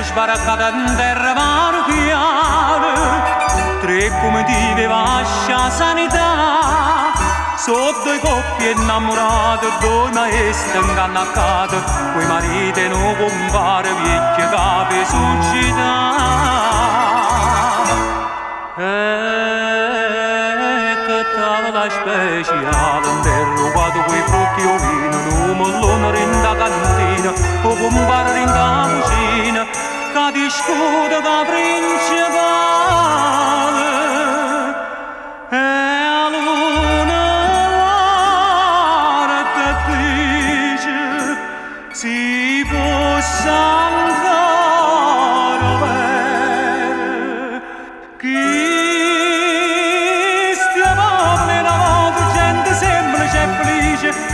sbaraccata in terra maruchiana, tre comitive vascia sanità, sotto i coppie innamorate, due maestre ingannaccate, quei mariti non compare vecchie capi succità. Che tavola speciale, interrogato quei frutti o vino, un mollone in da cantina, o compare in da cucina, che discute da principale. E a luna guarda dice, si possa ancora vedere chi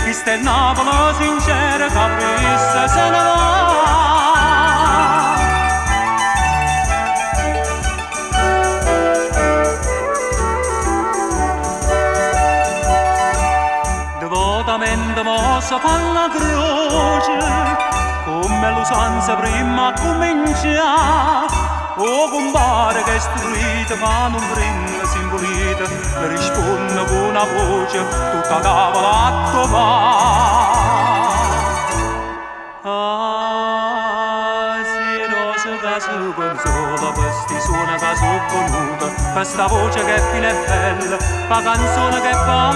questa è Napoli sincera, capressa se ne va. Devotamente mossa fa la croce, come l'usanza prima a cominciare. O compare che è istruita, ma non brinda simbolita, le risponde con una voce tutta tavola a trovare. Si rosa che si consola, questi suona che si conosca, questa voce che è fine e bella, la canzone che fa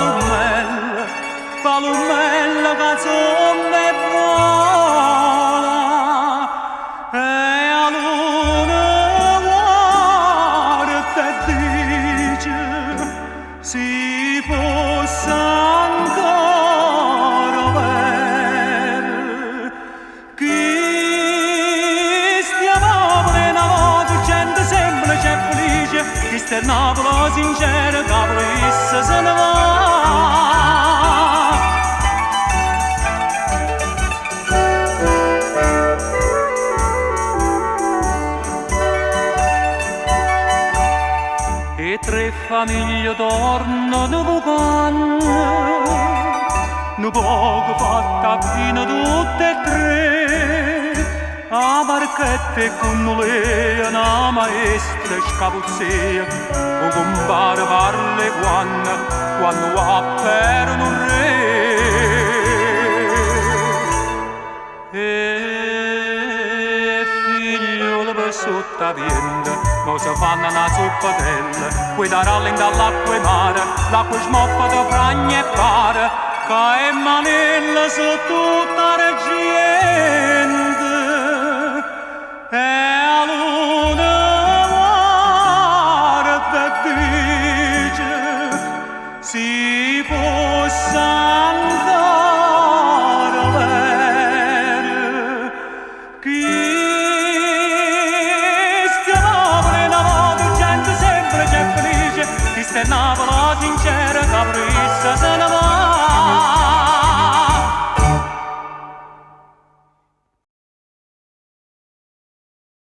l'ummella, canzone è buona. E a luna si possa ancora vedere chi stia Napoli una volta, gente semplice e felice, chi sta Napoli sincera, capressa se ne va. E tre famiglie tornano bucane, un poco fatta fino tutte e tre, a barchette con lei, una maestra scapuzzea, o compare parle quando apparono un re. E figliolo per sotto vento, mo si fanno una zuppatella, quei taralli dall'acqua e mare, l'acqua smoppa da fragna e pare, che è manella su tutta la gente. E a luna guarda dice, si possa ancora vedere chi questa è Napoli sincera, capressa